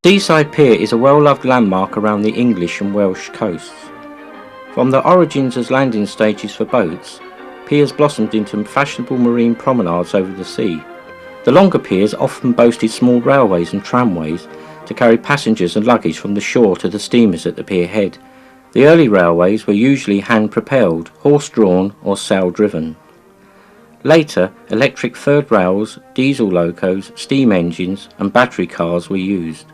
Seaside Pier is a well-loved landmark around the English and Welsh coasts. From their origins as landing stages for boats, piers blossomed into fashionable marine promenades over the sea. The longer piers often boasted small railways and tramways to carry passengers and luggage from the shore to the steamers at the pier head. The early railways were usually hand-propelled, horse-drawn or sail-driven. Later, electric third rails, diesel locos, steam engines and battery cars were used.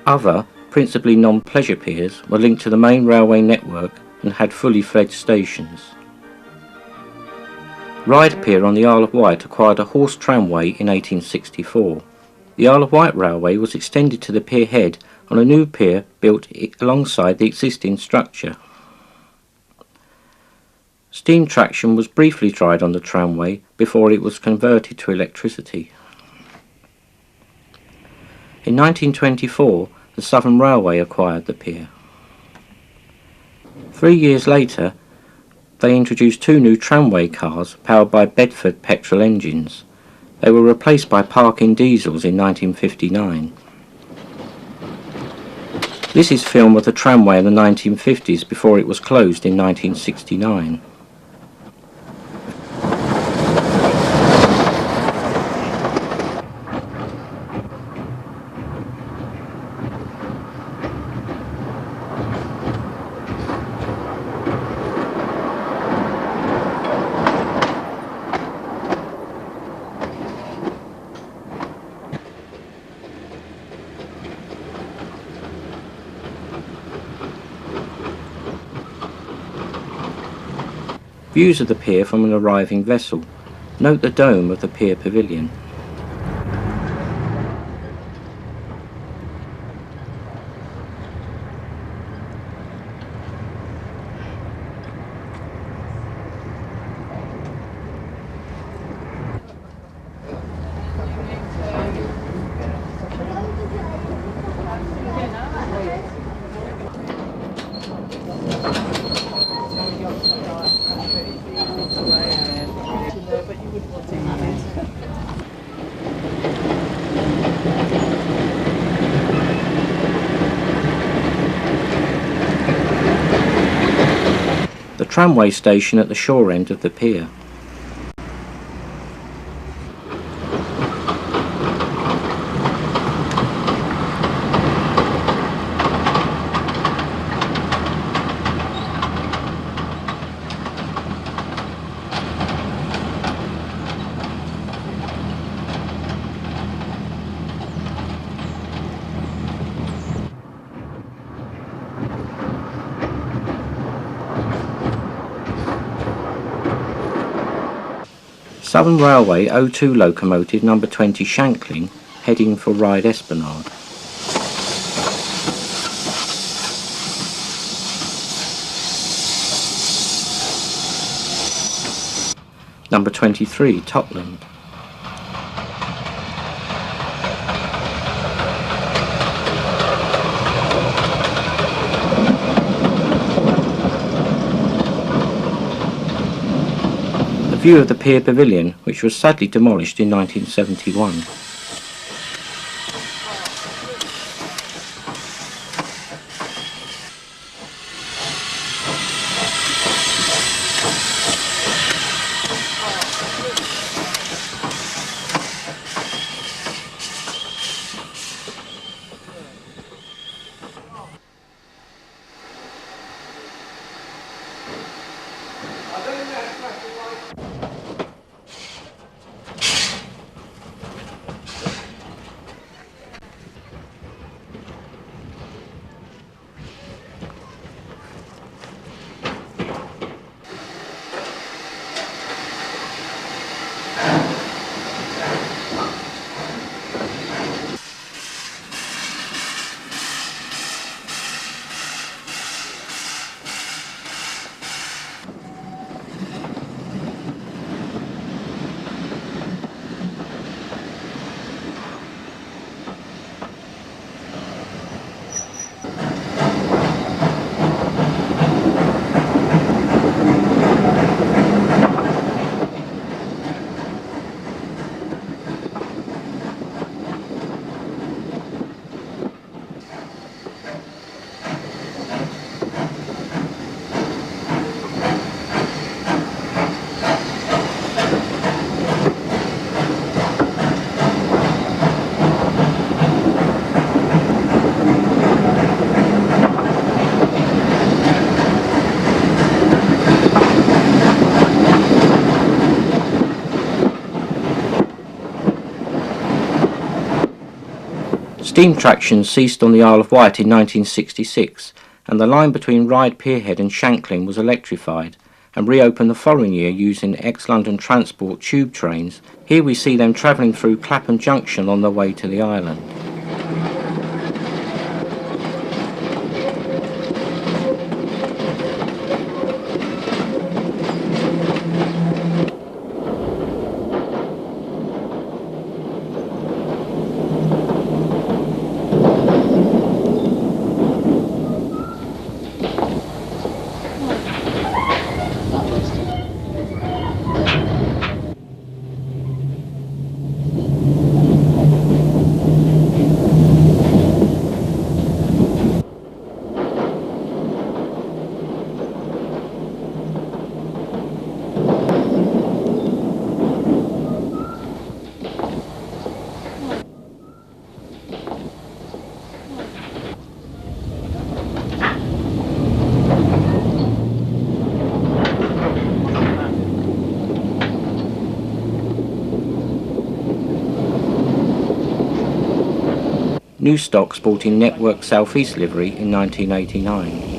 Other, principally non-pleasure piers, were linked to the main railway network and had fully fledged stations. Ryde Pier on the Isle of Wight acquired a horse tramway in 1864. The Isle of Wight Railway was extended to the pier head on a new pier built alongside the existing structure. Steam traction was briefly tried on the tramway before it was converted to electricity. In 1924, the Southern Railway acquired the pier. 3 years later, they introduced 2 new tramway cars powered by Bedford petrol engines. They were replaced by Parkin diesels in 1959. This is film of the tramway in the 1950s before it was closed in 1969. Views of the pier from an arriving vessel. Note the dome of the pier pavilion. The tramway station at the shore end of the pier. Southern Railway 02 locomotive number 20 Shankling heading for Ryde Esplanade. Number 23 Totland. View of the pier pavilion, which was sadly demolished in 1971. Steam traction ceased on the Isle of Wight in 1966, and the line between Ryde Pier head and Shanklin was electrified and reopened the following year using ex-London Transport tube trains. Here we see them travelling through Clapham Junction on their way to the island. New stock sporting Network South East livery in 1989.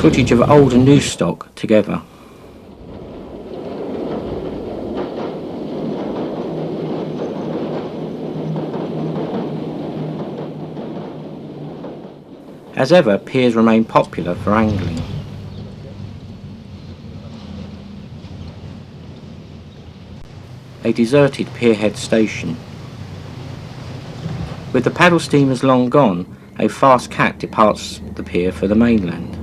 Footage of old and new stock together. As ever, piers remain popular for angling. A deserted pierhead station. With the paddle steamers long gone, a fast cat departs the pier for the mainland.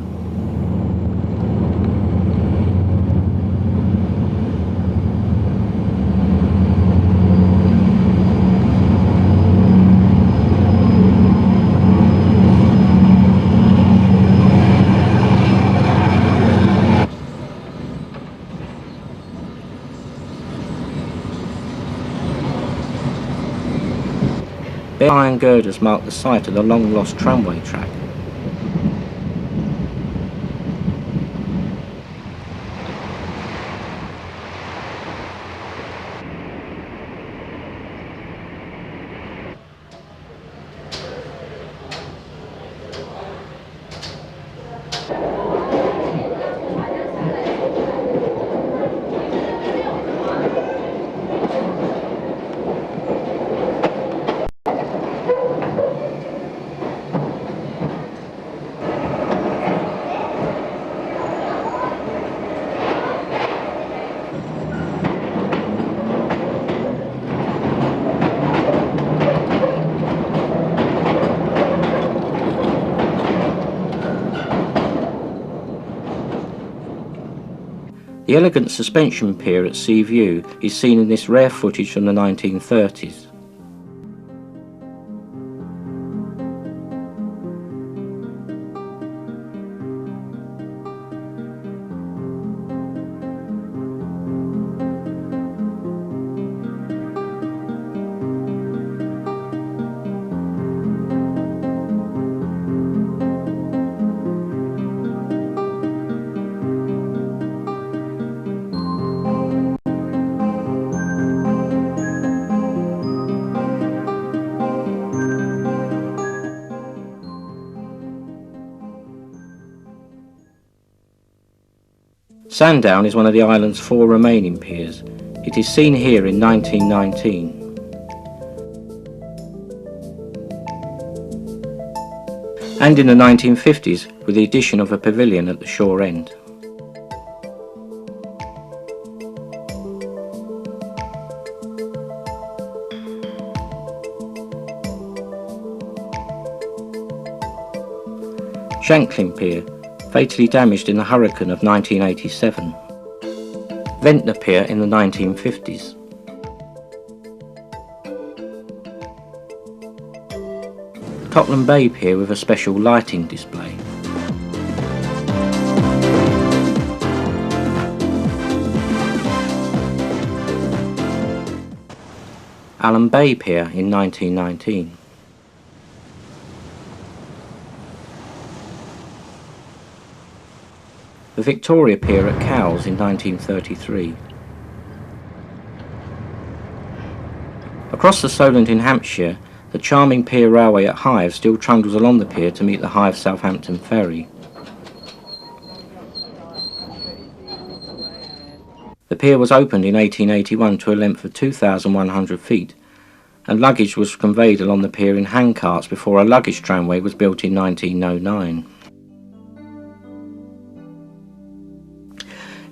Bare iron girders mark the site of the long-lost tramway track. The elegant suspension pier at Sea View is seen in this rare footage from the 1930s. Sandown is one of the island's 4 remaining piers. It is seen here in 1919. And in the 1950s with the addition of a pavilion at the shore end. Shanklin Pier, fatally damaged in the hurricane of 1987. Ventnor Pier in the 1950s. Tottenham Bay Pier with a special lighting display. Allen Bay Pier in 1919. The Victoria Pier at Cowes in 1933. Across the Solent in Hampshire, the charming Pier Railway at Hythe still trundles along the pier to meet the Hythe Southampton ferry. The pier was opened in 1881 to a length of 2,100 feet, and luggage was conveyed along the pier in handcarts before a luggage tramway was built in 1909.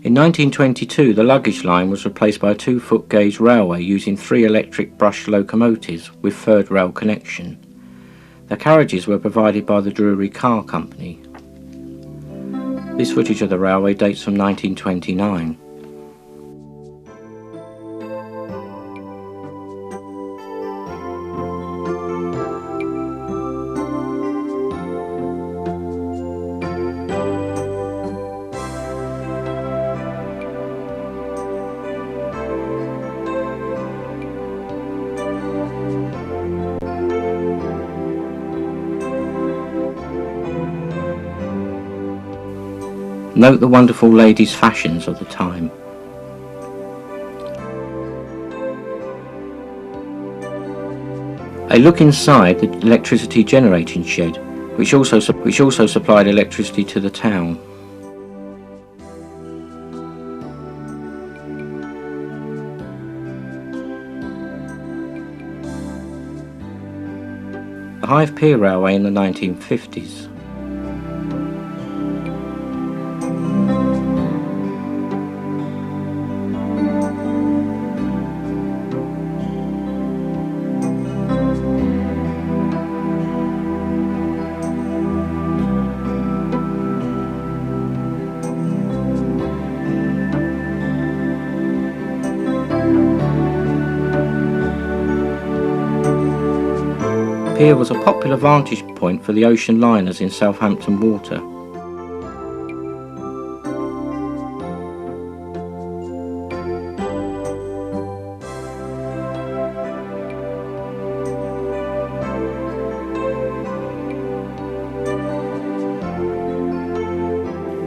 In 1922, the luggage line was replaced by a 2-foot gauge railway using 3 electric brush locomotives with third rail connection. The carriages were provided by the Drury Car Company. This footage of the railway dates from 1929. Note the wonderful ladies' fashions of the time. A look inside the electricity generating shed, which also supplied electricity to the town. The Hythe Pier Railway in the 1950s. Pier was a popular vantage point for the ocean liners in Southampton water.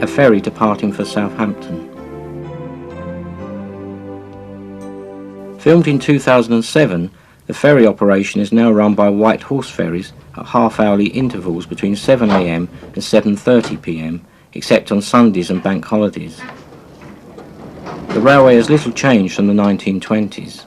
A ferry departing for Southampton. Filmed in 2007, the ferry operation is now run by Wight horse ferries at half-hourly intervals between 7 AM and 7:30 PM, except on Sundays and bank holidays. The railway has little changed from the 1920s.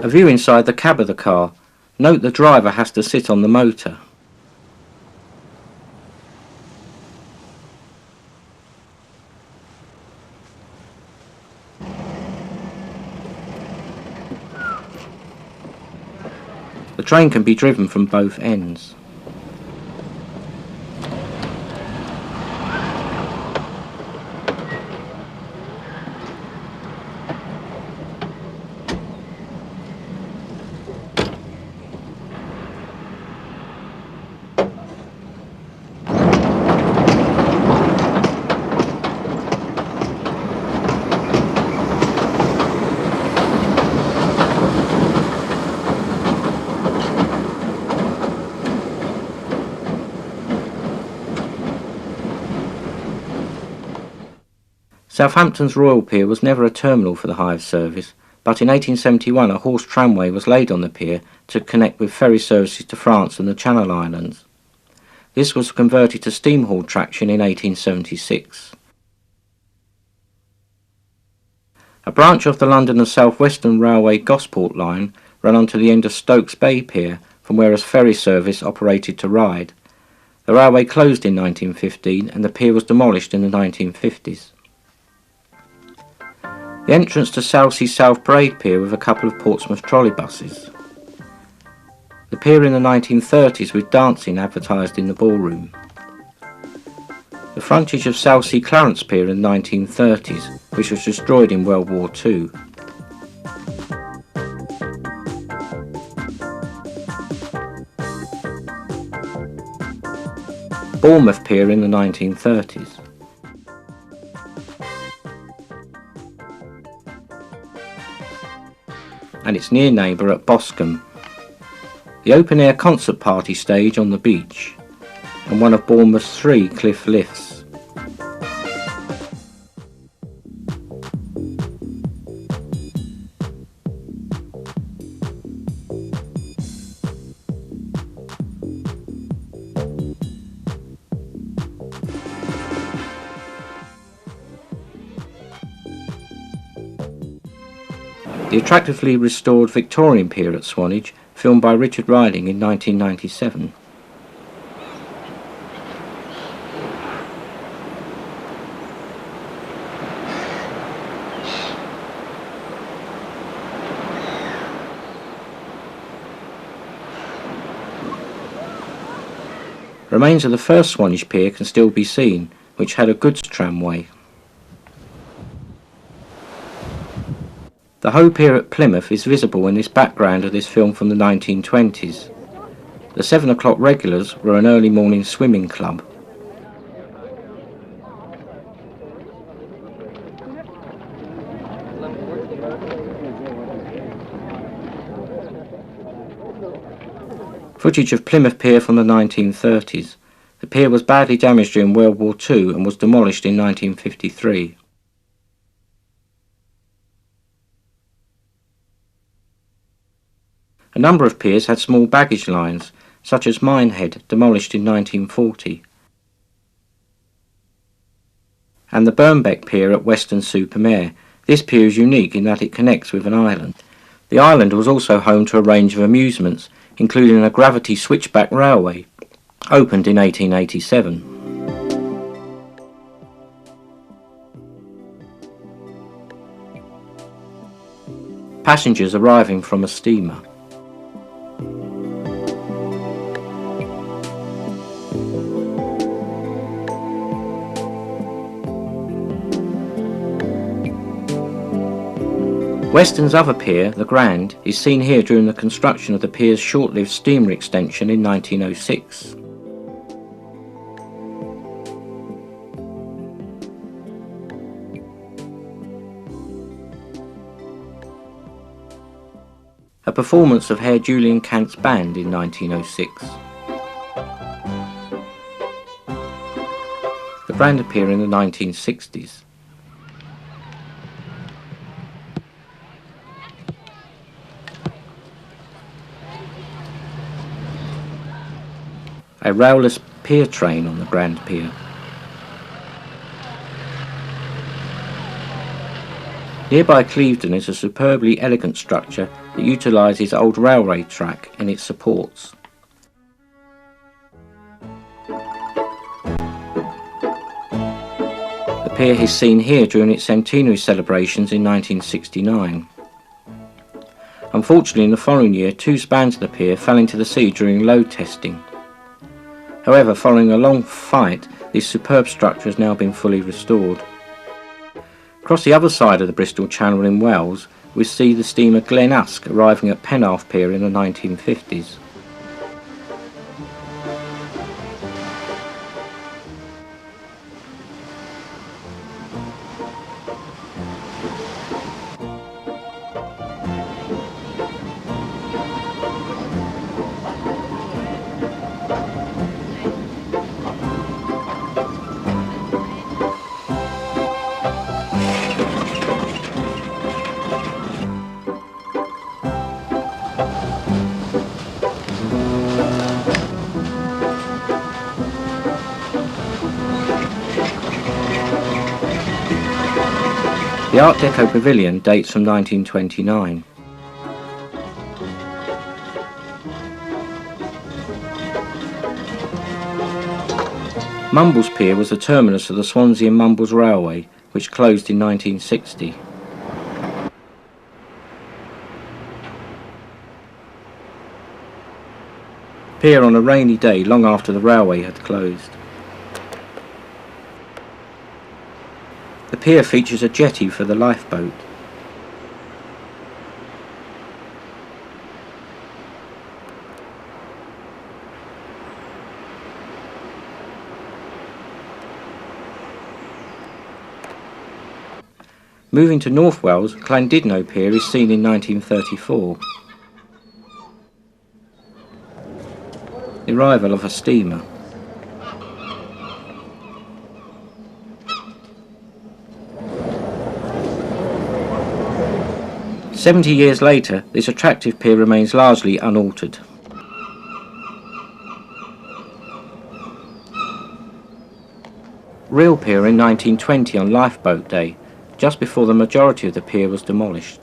A view inside the cab of the car. Note the driver has to sit on the motor. The train can be driven from both ends. Southampton's Royal Pier was never a terminal for the Hythe service, but in 1871 a horse tramway was laid on the pier to connect with ferry services to France and the Channel Islands. This was converted to steam hauled traction in 1876. A branch of the London and South Western Railway Gosport line ran onto the end of Stokes Bay Pier, from where a ferry service operated to Ryde. The railway closed in 1915 and the pier was demolished in the 1950s. The entrance to Southsea South Parade Pier with a couple of Portsmouth trolleybuses. The pier in the 1930s with dancing advertised in the ballroom. The frontage of Southsea Clarence Pier in the 1930s, which was destroyed in World War II. Bournemouth Pier in the 1930s. And its near neighbour at Boscombe. The open-air concert party stage on the beach, and one of Bournemouth's 3 cliff lifts. The attractively restored Victorian Pier at Swanage, filmed by Richard Riding in 1997. Remains of the first Swanage Pier can still be seen, which had a goods tramway. The Hoe Pier at Plymouth is visible in this background of this film from the 1920s. The 7 o'clock regulars were an early morning swimming club. Footage of Plymouth Pier from the 1930s. The pier was badly damaged during World War II and was demolished in 1953. A number of piers had small baggage lines, such as Minehead, demolished in 1940, and the Birnbeck Pier at Weston-super-Mare. This pier is unique in that it connects with an island. The island was also home to a range of amusements, including a gravity switchback railway, opened in 1887. Passengers arriving from a steamer. Weston's other pier, the Grand, is seen here during the construction of the pier's short-lived steamer extension in 1906. A performance of Herr Julian Kant's band in 1906. The Grand appeared in the 1960s. A railless pier train on the Grand Pier. Nearby Clevedon is a superbly elegant structure that utilises old railway track in its supports. The pier is seen here during its centenary celebrations in 1969. Unfortunately, in the following year, 2 spans of the pier fell into the sea during load testing. However, following a long fight, this superb structure has now been fully restored. Across the other side of the Bristol Channel in Wales, we see the steamer Glen Usk arriving at Penarth Pier in the 1950s. The Art Deco pavilion dates from 1929. Mumbles Pier was the terminus of the Swansea and Mumbles Railway, which closed in 1960. Pier on a rainy day long after the railway had closed. The pier features a jetty for the lifeboat. Moving to North Wales, Llandudno Pier is seen in 1934. The arrival of a steamer. "70 years later, this attractive pier remains largely unaltered. Real Pier in 1920 on Lifeboat Day, just before the majority of the pier was demolished.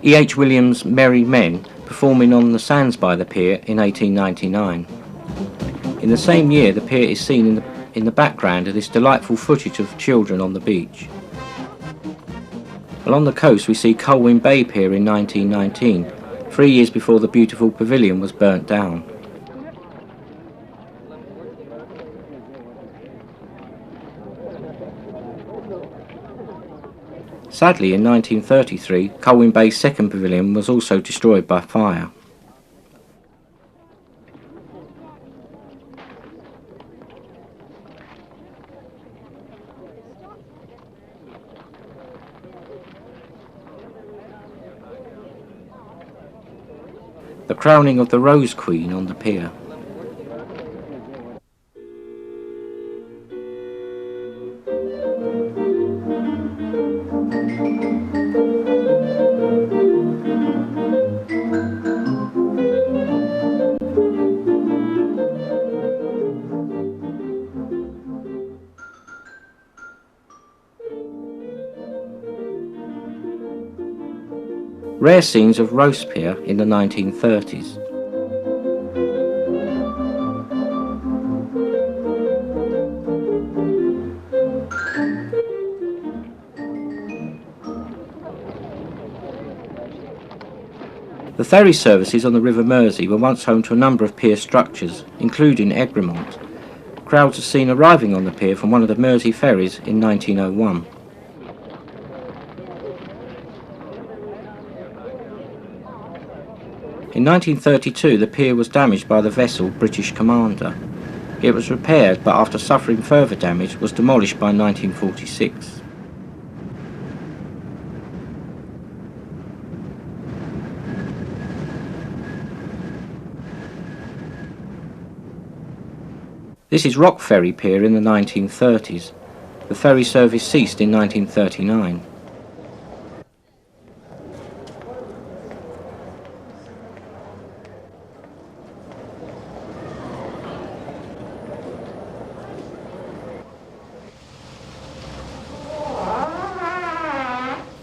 E.H. Williams' Merry Men performing on the sands by the pier in 1899. In the same year, the pier is seen in the background of this delightful footage of children on the beach. Along the coast we see Colwyn Bay Pier in 1919, 3 years before the beautiful pavilion was burnt down. Sadly, in 1933, Colwyn Bay's second pavilion was also destroyed by fire. The crowning of the Rose Queen on the pier. Rare scenes of Roast Pier in the 1930s. The ferry services on the River Mersey were once home to a number of pier structures, including Egremont. Crowds are seen arriving on the pier from one of the Mersey ferries in 1901. In 1932, the pier was damaged by the vessel British Commander. It was repaired, but after suffering further damage, was demolished by 1946. This is Rock Ferry Pier in the 1930s. The ferry service ceased in 1939.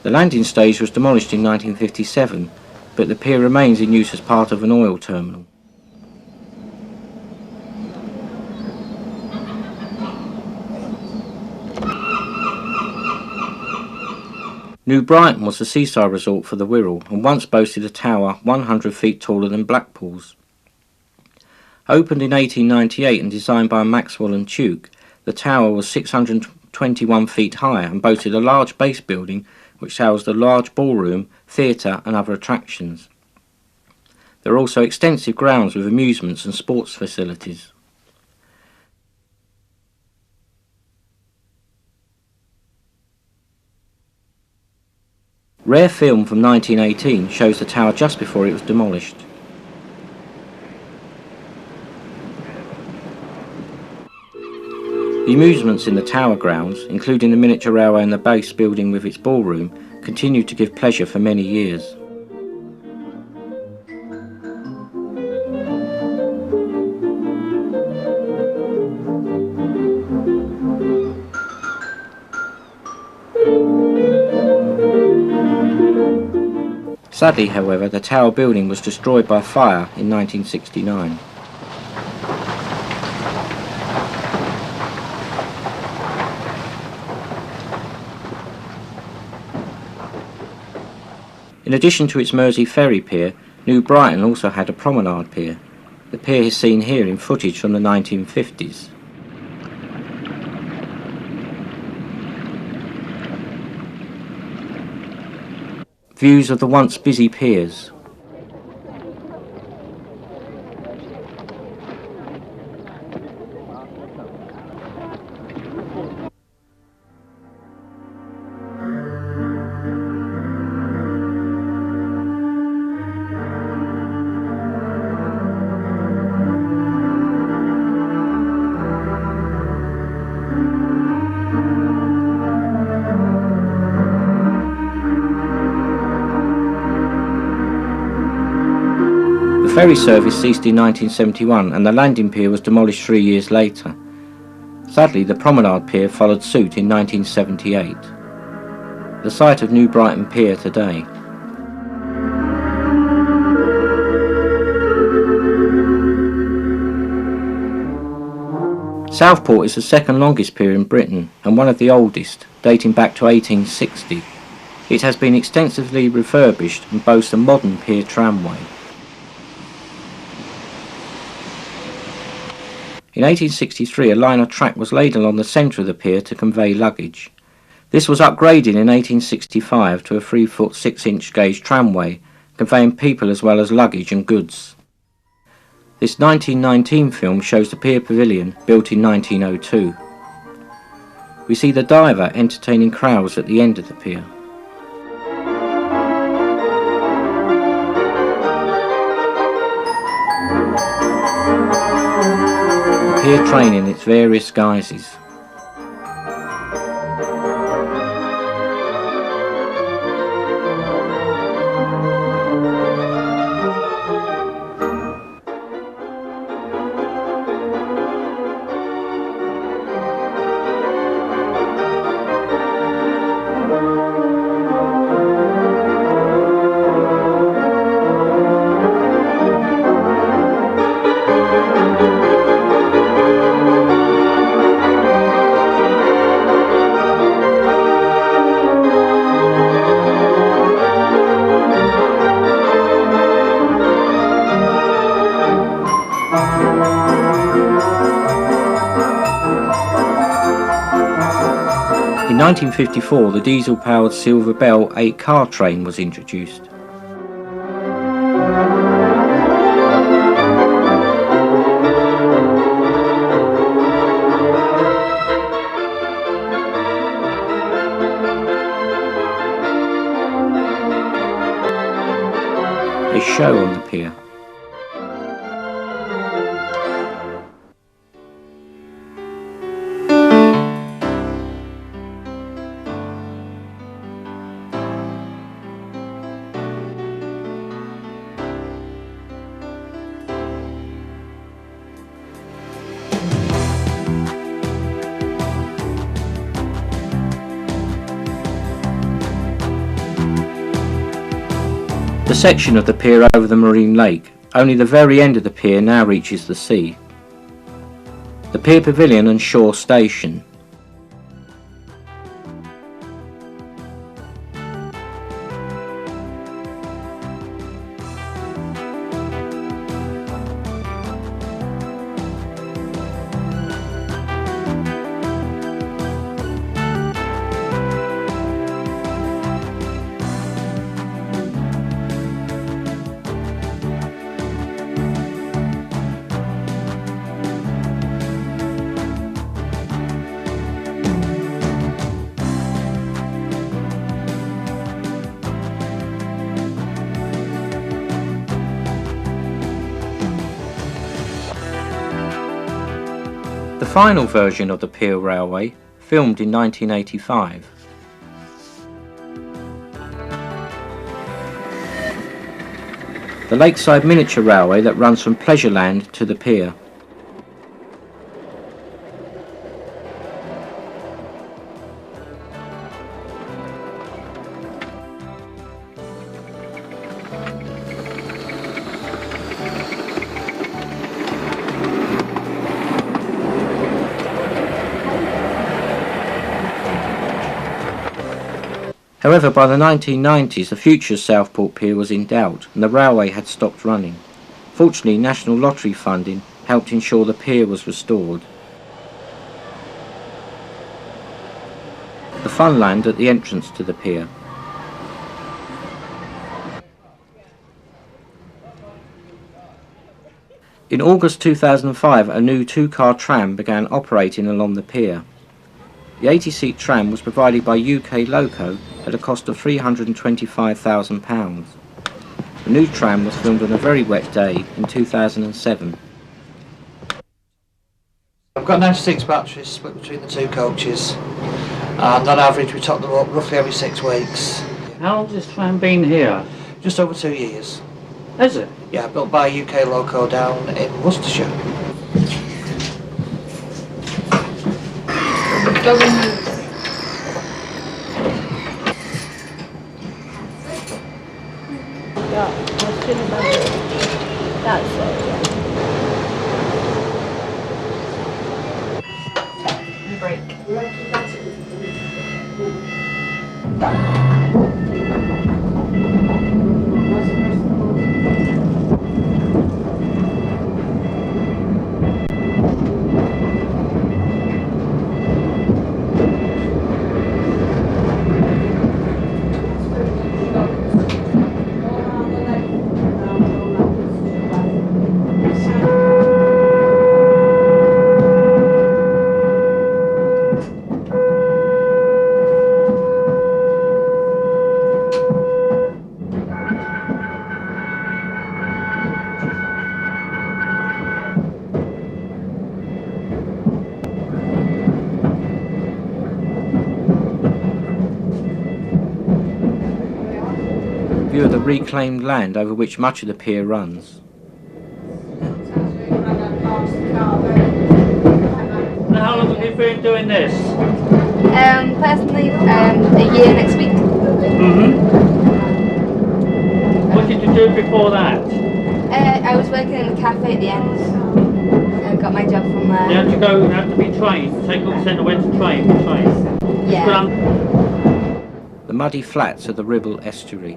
The landing stage was demolished in 1957, but the pier remains in use as part of an oil terminal. New Brighton was the seaside resort for the Wirral and once boasted a tower 100 feet taller than Blackpool's. Opened in 1898 and designed by Maxwell and Tuke, the tower was 621 feet high and boasted a large base building which housed a large ballroom, theatre and other attractions. There are also extensive grounds with amusements and sports facilities. Rare film from 1918 shows the tower just before it was demolished. The amusements in the tower grounds, including the miniature railway and the base building with its ballroom, continued to give pleasure for many years. Sadly, however, the tower building was destroyed by fire in 1969. In addition to its Mersey ferry pier, New Brighton also had a promenade pier. The pier is seen here in footage from the 1950s. Views of the once busy piers. The ferry service ceased in 1971 and the landing pier was demolished 3 years later. Sadly, the promenade pier followed suit in 1978. The site of New Brighton Pier today. Southport is the second longest pier in Britain and one of the oldest, dating back to 1860. It has been extensively refurbished and boasts a modern pier tramway. In 1863, a line of track was laid along the centre of the pier to convey luggage. This was upgraded in 1865 to a 3-foot 6-inch gauge tramway, conveying people as well as luggage and goods. This 1919 film shows the pier pavilion, built in 1902. We see the diver entertaining crowds at the end of the pier. Pier train in its various guises. In 1954, the diesel-powered Silver Bell 8-car train was introduced. A show on the pier. The section of the pier over the marine lake, only the very end of the pier now reaches the sea. The pier pavilion and shore station. final version of the Pier Railway, filmed in 1985. The lakeside miniature railway that runs from Pleasureland to the pier. However, by the 1990s, the future of Southport Pier was in doubt and the railway had stopped running. Fortunately, National Lottery funding helped ensure the pier was restored. The funland at the entrance to the pier. In August 2005, a new two-car tram began operating along the pier. The 80-seat tram was provided by UK Loco at a cost of £325,000. The new tram was filmed on a very wet day in 2007. I've got 96 batteries split between the two coaches, and on average we top them up roughly every 6 weeks. How long has this tram been here? Just over 2 years. Is it? Yeah, built by UK Loco down in Worcestershire. That's it. Break. View of the reclaimed land over which much of the pier runs. How long have you been doing this? Personally, a year next week. What did you do before that? I was working in the cafe at the end. I got my job from there. You have to be trained. Take up centre where to train. Yeah. The muddy flats of the Ribble estuary.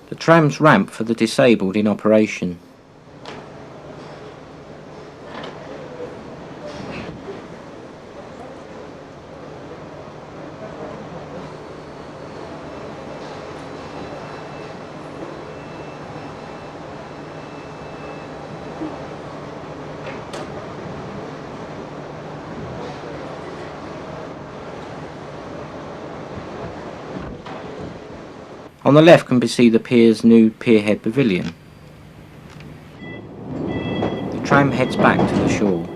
The tram's ramp for the disabled in operation. On the left can be seen the pier's new pierhead pavilion. The tram heads back to the shore.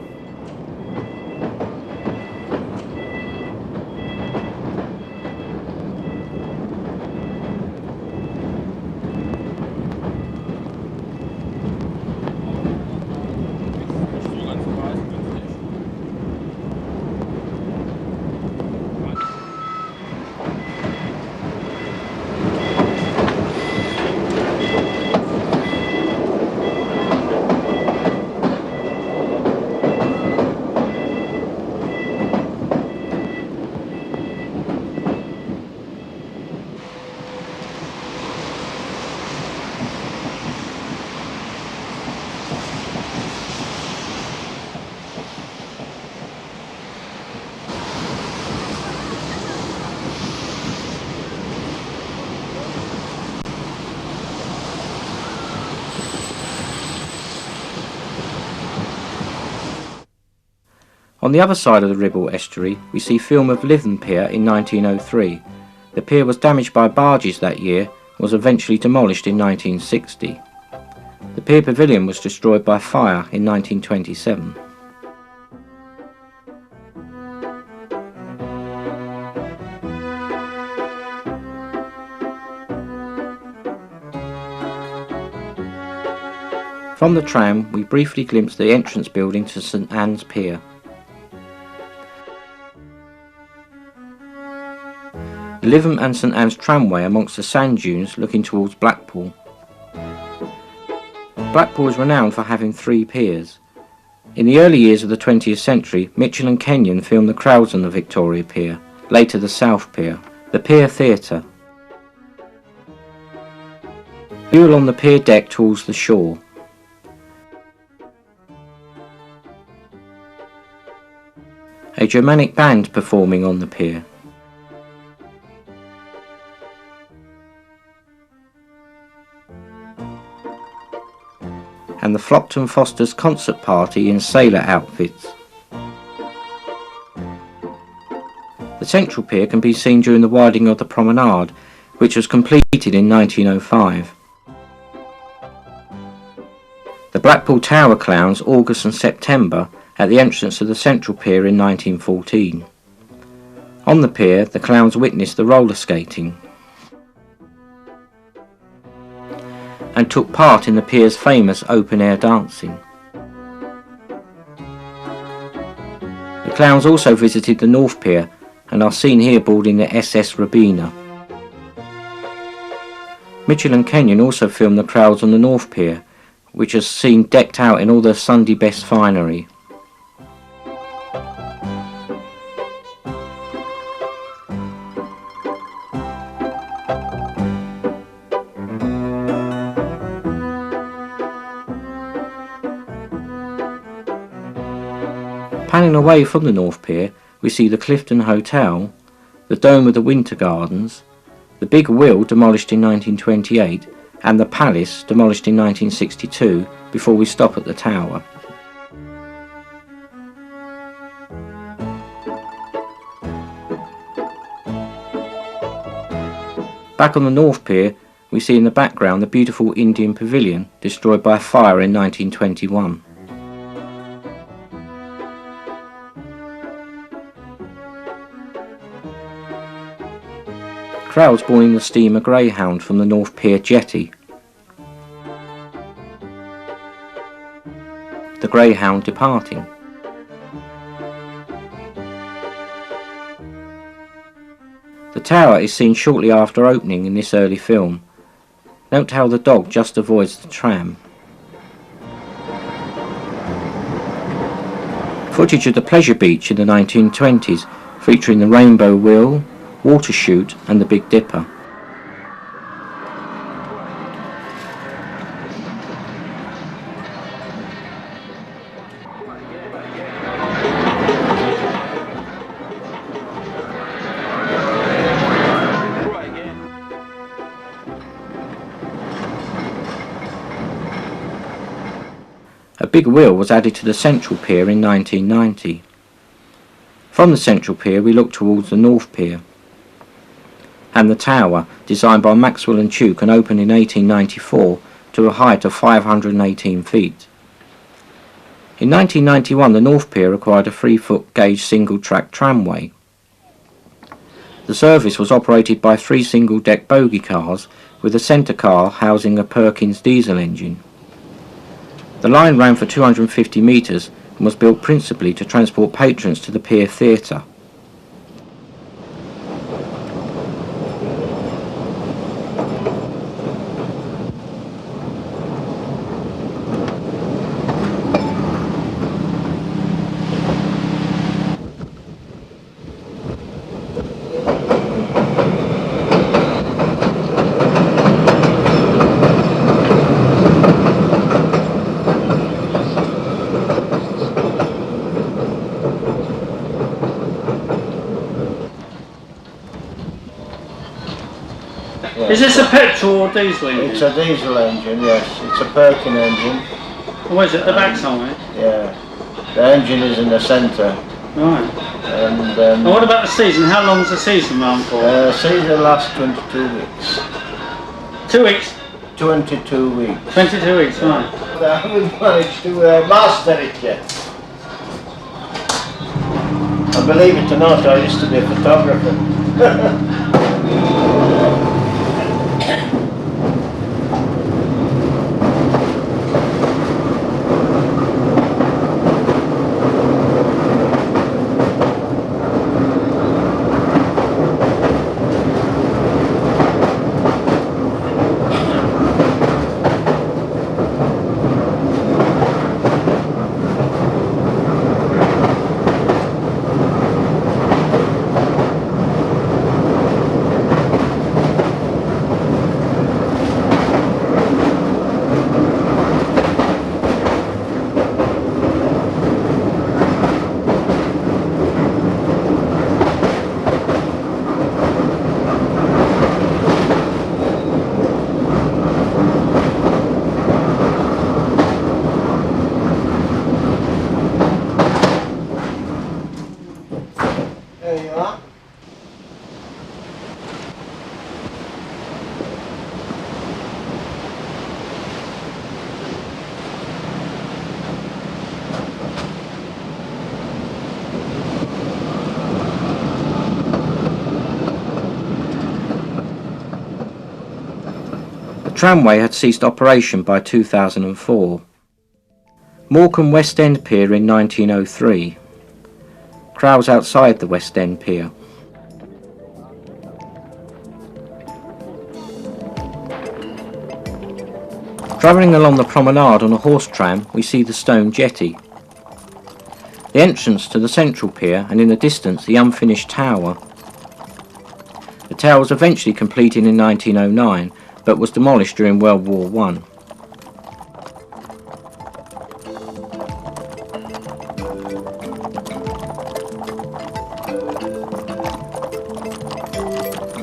On the other side of the Ribble estuary, we see film of Hythe Pier in 1903. The pier was damaged by barges that year and was eventually demolished in 1960. The pier pavilion was destroyed by fire in 1927. From the tram, we briefly glimpsed the entrance building to St Anne's Pier. The Lytham and St Anne's tramway amongst the sand dunes looking towards Blackpool. Blackpool is renowned for having 3 piers. In the early years of the 20th century, Mitchell and Kenyon filmed the crowds on the Victoria Pier, later the South Pier, the Pier Theatre. View along the pier deck towards the shore. A Germanic band performing on the pier. And the Flockton Fosters concert party in sailor outfits. The central pier can be seen during the widening of the promenade, which was completed in 1905. The Blackpool Tower clowns August and September at the entrance of the central pier in 1914. On the pier, the clowns witnessed the roller skating and took part in the pier's famous open-air dancing. The clowns also visited the North Pier and are seen here boarding the SS Robina. Mitchell and Kenyon also filmed the crowds on the North Pier, which is seen decked out in all their Sunday best finery. Panning away from the North Pier, we see the Clifton Hotel, the Dome of the Winter Gardens, the Big Wheel demolished in 1928, and the Palace demolished in 1962, before we stop at the Tower. Back on the North Pier, we see in the background the beautiful Indian Pavilion, destroyed by fire in 1921. Crowds boarding the steamer Greyhound from the North Pier jetty. The Greyhound departing. The tower is seen shortly after opening in this early film. Note how the dog just avoids the tram. Footage of the pleasure beach in the 1920s, featuring the Rainbow Wheel, Water Chute and the Big Dipper. A big wheel was added to the Central Pier in 1990. From the Central Pier we look towards the North Pier and the Tower, designed by Maxwell and Tuke and opened in 1894 to a height of 518 feet. In 1991 the North Pier acquired a 3-foot gauge single-track tramway. The service was operated by 3 single-deck bogie cars with the centre car housing a Perkins diesel engine. The line ran for 250 metres and was built principally to transport patrons to the Pier Theatre. Is this a petrol or diesel engine? It's a diesel engine, yes. It's a Perkin engine. Or is it the backside? Yeah. The engine is in the centre. Right. And And what about the season? How long does the season run for? season lasts 22 weeks. 2 weeks? 22 weeks. 22 weeks, right. I haven't managed to master it yet. And believe it or not, I used to be a photographer. There you are. The tramway had ceased operation by 2004. Morecambe West End Pier in 1903. Crowds outside the West End Pier. Travelling along the promenade on a horse tram, we see the stone jetty, the entrance to the central pier, and in the distance the unfinished tower. The tower was eventually completed in 1909, but was demolished during World War I.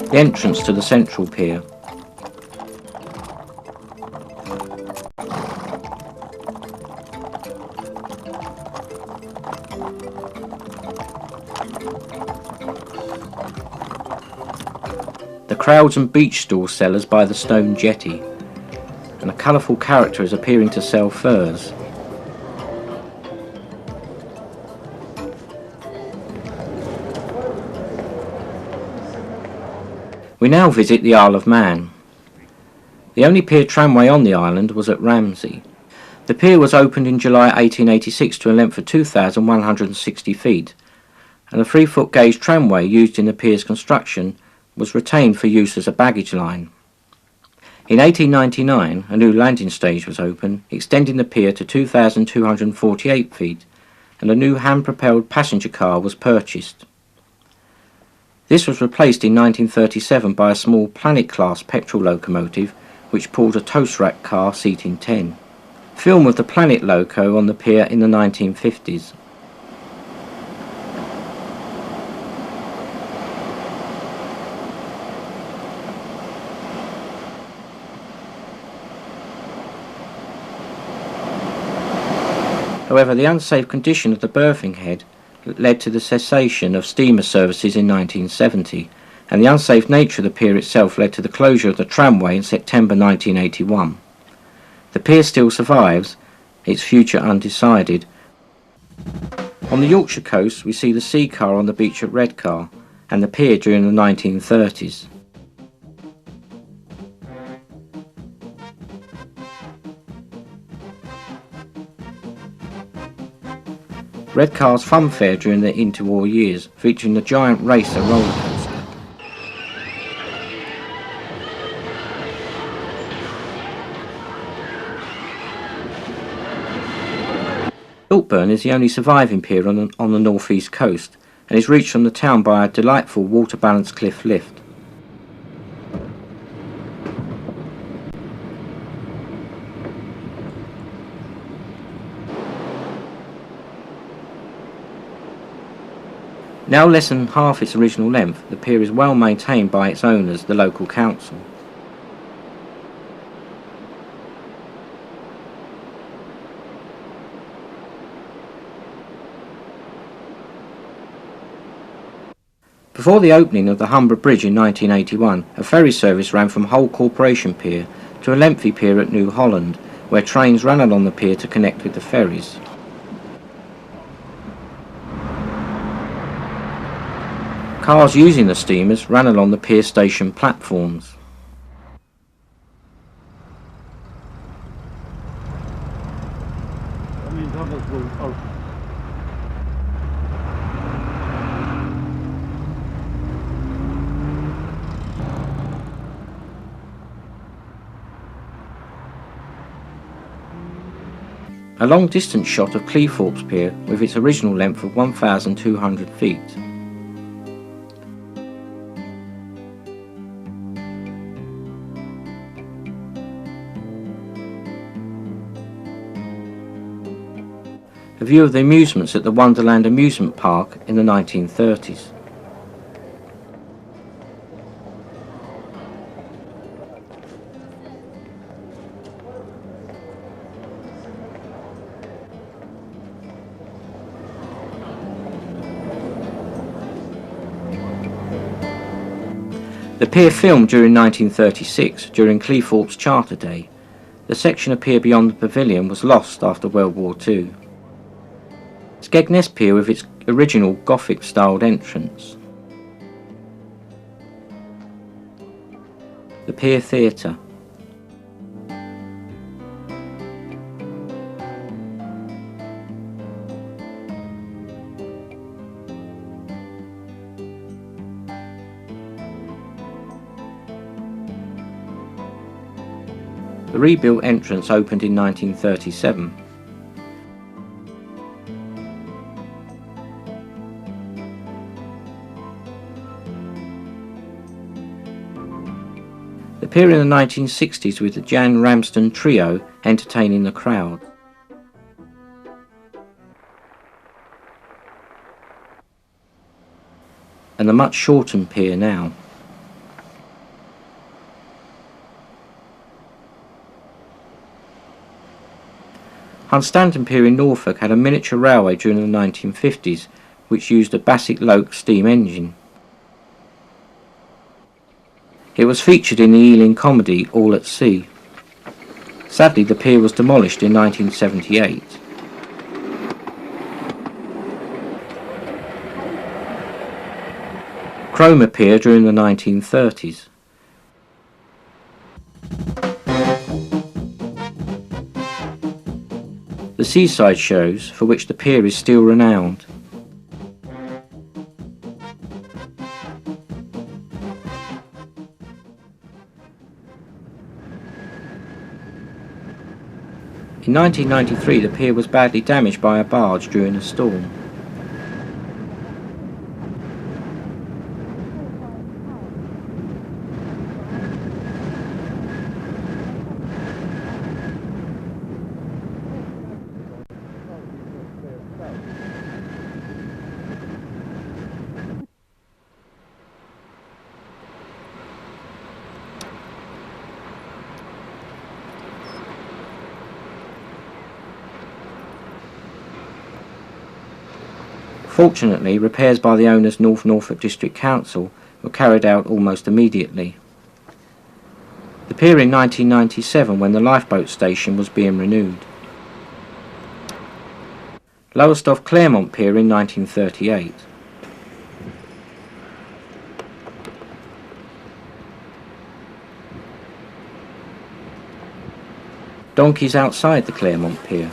The entrance to the central pier. The crowds and beach stall sellers by the stone jetty, and a colourful character is appearing to sell furs. We now visit the Isle of Man. The only pier tramway on the island was at Ramsey. The pier was opened in July 1886 to a length of 2,160 feet, and the 3-foot gauge tramway used in the pier's construction was retained for use as a baggage line. In 1899, a new landing stage was opened, extending the pier to 2,248 feet, and a new hand-propelled passenger car was purchased. This was replaced in 1937 by a small Planet-class petrol locomotive which pulled a toast rack car seating 10. Film of the Planet loco on the pier in the 1950s. However, the unsafe condition of the berthing head led to the cessation of steamer services in 1970, and the unsafe nature of the pier itself led to the closure of the tramway in September 1981. The pier still survives, its future undecided. On the Yorkshire coast we see the sea car on the beach at Redcar, and the pier during the 1930s. Redcar's fun fair during the interwar years, featuring the giant racer roller coaster. Biltburn is the only surviving pier on the northeast coast, and is reached from the town by a delightful water-balanced cliff lift. Now less than half its original length, the pier is well maintained by its owners, the local council. Before the opening of the Humber Bridge in 1981, a ferry service ran from Hull Corporation Pier to a lengthy pier at New Holland, where trains ran along the pier to connect with the ferries. Cars using the steamers ran along the pier station platforms. A long-distance shot of Cleethorpes Pier with its original length of 1,200 feet. A view of the amusements at the Wonderland Amusement Park in the 1930s. The pier filmed during 1936 during Cleethorpes Charter Day. The section of pier beyond the pavilion was lost after World War II. Skegness Pier with its original Gothic-styled entrance. The Pier Theatre. The rebuilt entrance opened in 1937. The pier in the 1960s with the Jan Ramsden Trio entertaining the crowd. And the much shortened pier now. Southampton Pier in Norfolk had a miniature railway during the 1950s which used a Bassett Loke steam engine. It was featured in the Ealing comedy All at Sea. Sadly, the pier was demolished in 1978. Cromer Pier during the 1930s. The seaside shows, for which the pier is still renowned. In 1993 the pier was badly damaged by a barge during a storm. Fortunately, repairs by the owner's North Norfolk District Council were carried out almost immediately. The pier in 1997 when the lifeboat station was being renewed. Lowestoft Claremont Pier in 1938. Donkeys outside the Claremont Pier.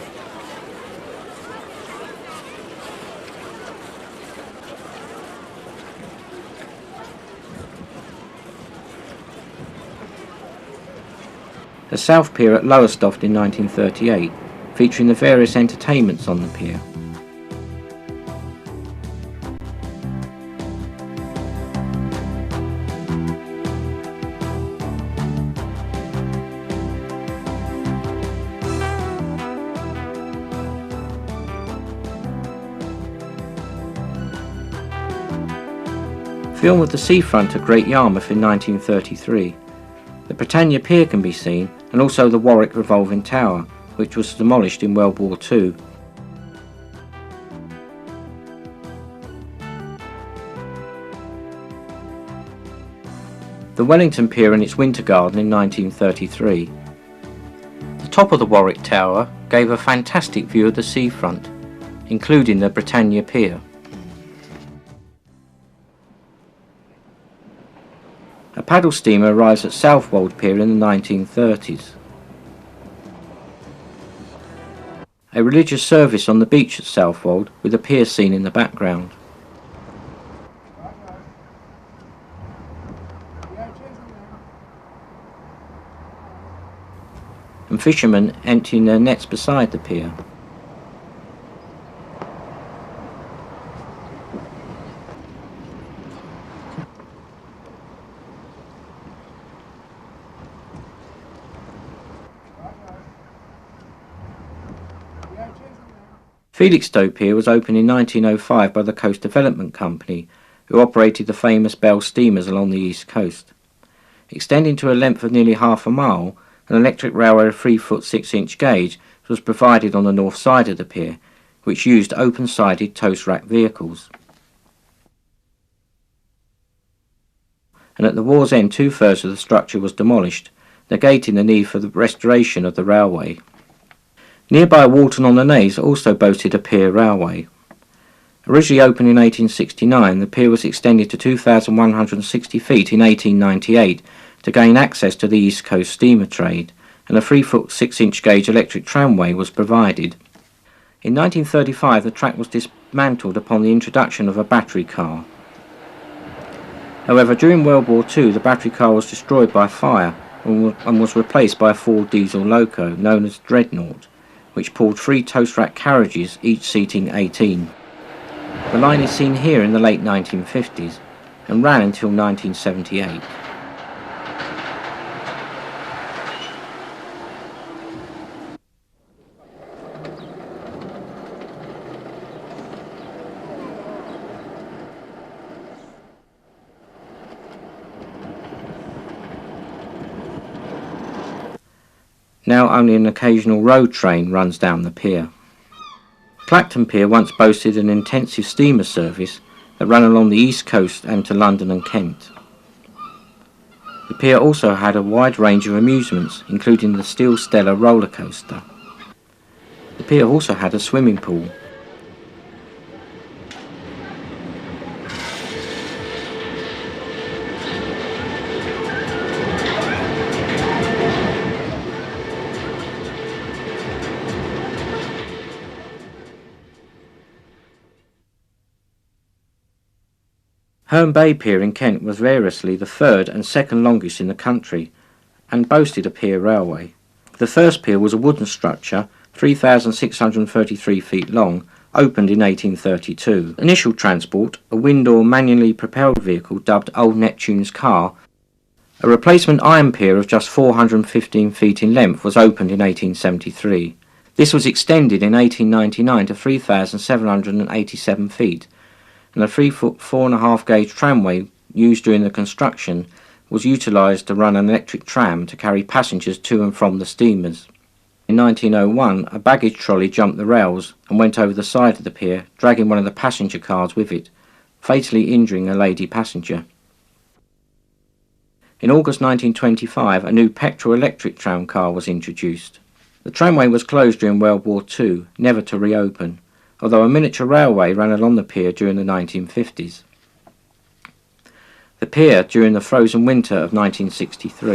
The South Pier at Lowestoft in 1938, featuring the various entertainments on the pier. Film of the seafront at Great Yarmouth in 1933. The Britannia Pier can be seen, and also the Warwick Revolving Tower, which was demolished in World War II. the Wellington Pier and its winter garden in 1933. The top of the Warwick Tower gave a fantastic view of the seafront, including the Britannia Pier. A paddle steamer arrives at Southwold Pier in the 1930s. A religious service on the beach at Southwold with a pier scene in the background. And fishermen emptying their nets beside the pier. Felixstowe Pier was opened in 1905 by the Coast Development Company, who operated the famous Bell steamers along the east coast. Extending to a length of nearly half a mile, an electric railway of 3-foot 6-inch gauge was provided on the north side of the pier, which used open-sided toast-rack vehicles. And at the war's end, 2/3 of the structure was demolished, negating the need for the restoration of the railway. Nearby Walton-on-the-Naze also boasted a pier railway. Originally opened in 1869, the pier was extended to 2,160 feet in 1898 to gain access to the East Coast steamer trade, and a 3-foot 6-inch gauge electric tramway was provided. In 1935 the track was dismantled upon the introduction of a battery car. However, during World War II the battery car was destroyed by fire and was replaced by a Ford diesel loco known as Dreadnought, which pulled 3 toast-rack carriages, each seating 18. The line is seen here in the late 1950s and ran until 1978. Now only an occasional road train runs down the pier. Clacton Pier once boasted an intensive steamer service that ran along the east coast and to London and Kent. The pier also had a wide range of amusements, including the Steel Stella roller coaster. The pier also had a swimming pool. Herne Bay Pier in Kent was variously the third and second longest in the country and boasted a pier railway. The first pier was a wooden structure, 3,633 feet long, opened in 1832. Initial transport, a wind or manually propelled vehicle dubbed Old Neptune's Car, a replacement iron pier of just 415 feet in length was opened in 1873. This was extended in 1899 to 3,787 feet. And a 3-foot 4.5 gauge tramway used during the construction was utilised to run an electric tram to carry passengers to and from the steamers. In 1901 a baggage trolley jumped the rails and went over the side of the pier, dragging one of the passenger cars with it, fatally injuring a lady passenger. In August 1925 a new petrol-electric tram car was introduced. The tramway was closed during World War II, never to reopen, although a miniature railway ran along the pier during the 1950s. The pier during the frozen winter of 1963.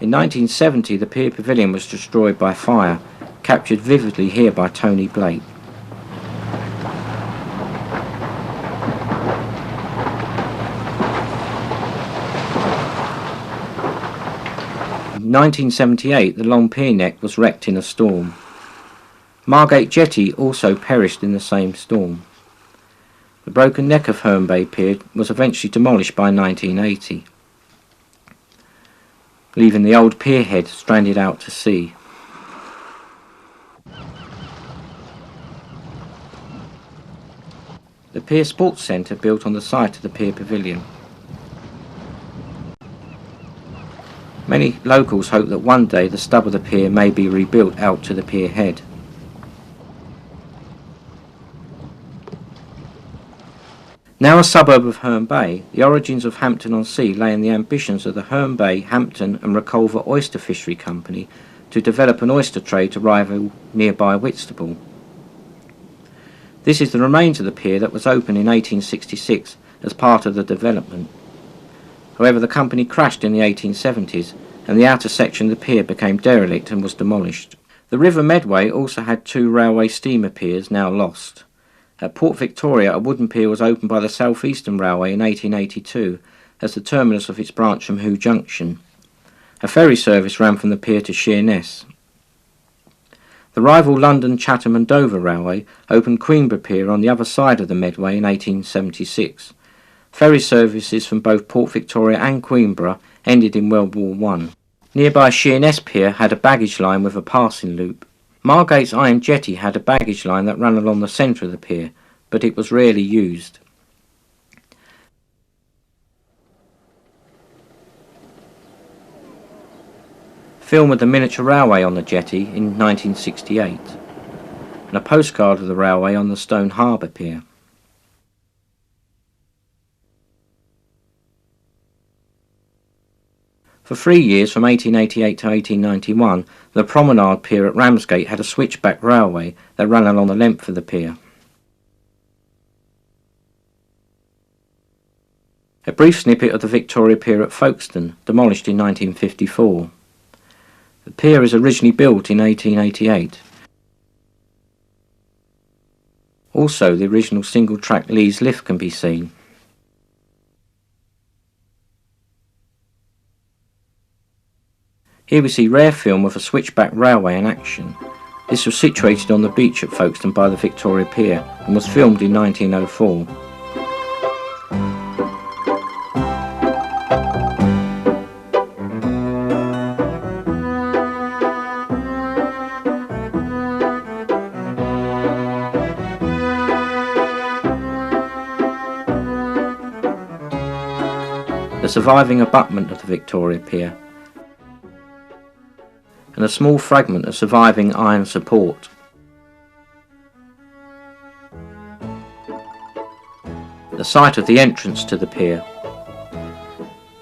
In 1970 the pier pavilion was destroyed by fire, captured vividly here by Tony Blake. In 1978 the long pier neck was wrecked in a storm. Margate Jetty also perished in the same storm. The broken neck of Herne Bay Pier was eventually demolished by 1980, leaving the old pier head stranded out to sea. The Pier Sports Centre built on the site of the pier pavilion. Many locals hope that one day the stub of the pier may be rebuilt out to the pier head. Now a suburb of Herne Bay, the origins of Hampton-on-Sea lay in the ambitions of the Herne Bay, Hampton and Reculver Oyster Fishery Company to develop an oyster trade to rival nearby Whitstable. This is the remains of the pier that was opened in 1866 as part of the development. However, the company crashed in the 1870s and the outer section of the pier became derelict and was demolished. The River Medway also had 2 railway steamer piers, now lost. At Port Victoria, a wooden pier was opened by the South Eastern Railway in 1882 as the terminus of its branch from Hoo Junction. A ferry service ran from the pier to Sheerness. The rival London, Chatham and Dover Railway opened Queenborough Pier on the other side of the Medway in 1876. Ferry services from both Port Victoria and Queenborough ended in World War I. Nearby Sheerness Pier had a baggage line with a passing loop. Margate's Iron Jetty had a baggage line that ran along the centre of the pier, but it was rarely used. Film of the miniature railway on the jetty in 1968, and a postcard of the railway on the Stone Harbour Pier. For 3 years, from 1888 to 1891, the Promenade Pier at Ramsgate had a switchback railway that ran along the length of the pier. A brief snippet of the Victoria Pier at Folkestone, demolished in 1954. The pier is originally built in 1888. Also, the original single-track Lees lift can be seen. Here we see rare film of a switchback railway in action. This was situated on the beach at Folkestone by the Victoria Pier and was filmed in 1904. The surviving abutment of the Victoria Pier, and a small fragment of surviving iron support. The site of the entrance to the pier.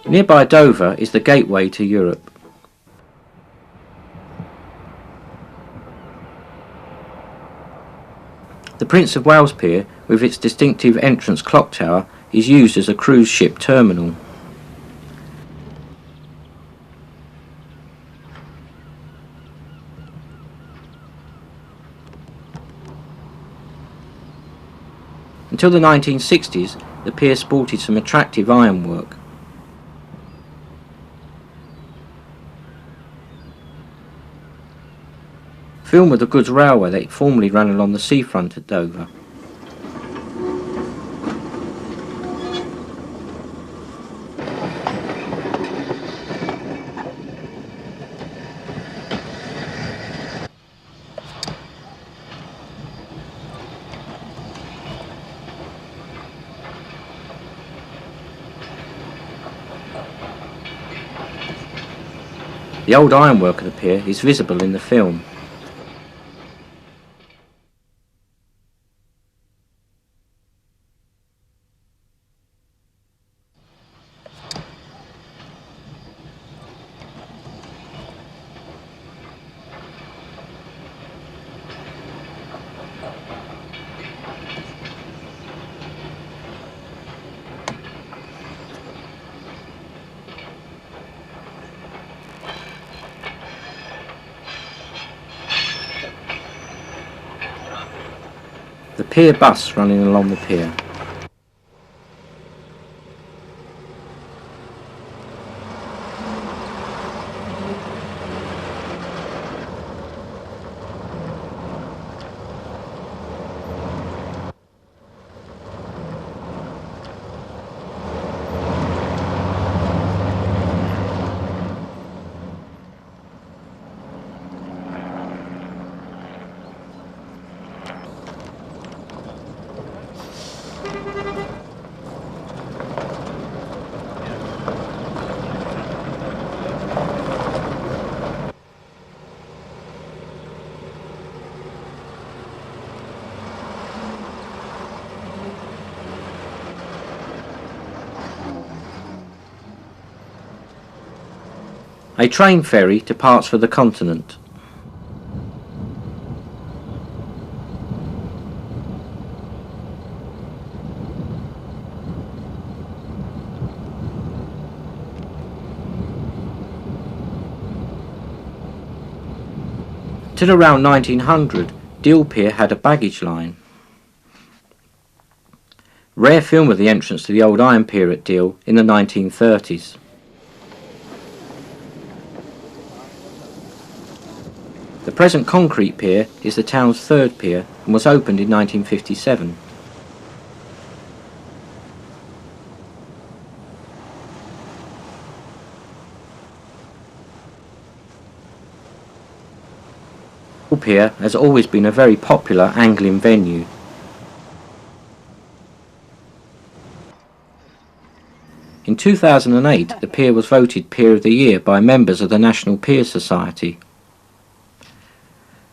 Nearby Dover is the gateway to Europe. The Prince of Wales Pier, with its distinctive entrance clock tower, is used as a cruise ship terminal. Until the 1960s, the pier sported some attractive ironwork. Film of the goods railway that formerly ran along the seafront at Dover. The old ironwork of the pier is visible in the film. The pier bus running along the pier. A train ferry departs for the continent. Till around 1900, Deal Pier had a baggage line. Rare film of the entrance to the old iron pier at Deal in the 1930s. The present concrete pier is the town's third pier and was opened in 1957. Deal Pier has always been a very popular angling venue. In 2008, the pier was voted Pier of the Year by members of the National Pier Society.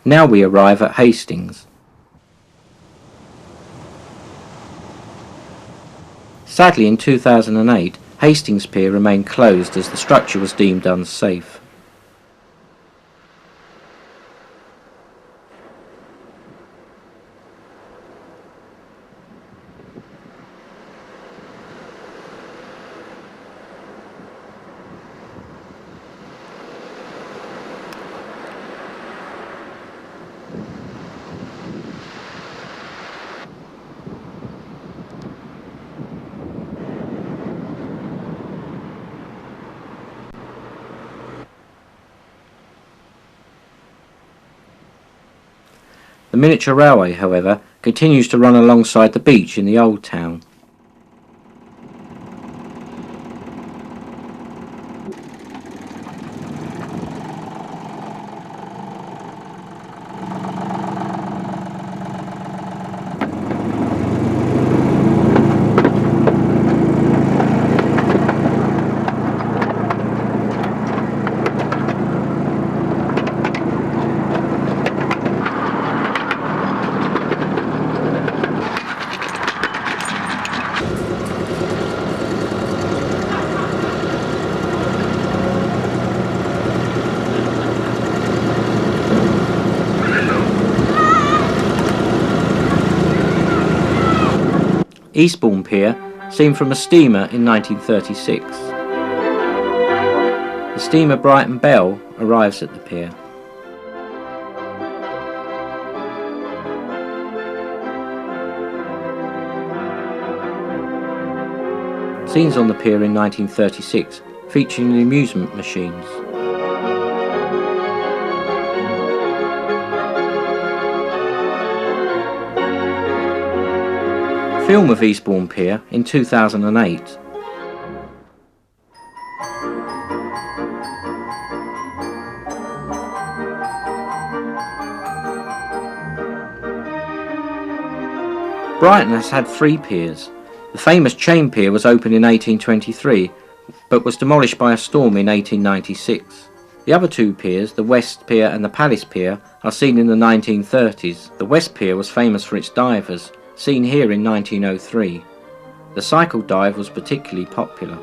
Now we arrive at Hastings. Sadly, in 2008, Hastings Pier remained closed as the structure was deemed unsafe. The miniature railway, however, continues to run alongside the beach in the old town. Eastbourne Pier, seen from a steamer in 1936. The steamer Brighton Belle arrives at the pier. Scenes on the pier in 1936, featuring the amusement machines. Film of Eastbourne Pier in 2008. Brighton has had 3 piers. The famous Chain Pier was opened in 1823, but was demolished by a storm in 1896. The other 2 piers, the West Pier and the Palace Pier, are seen in the 1930s. The West Pier was famous for its divers, seen here in 1903. The cycle dive was particularly popular.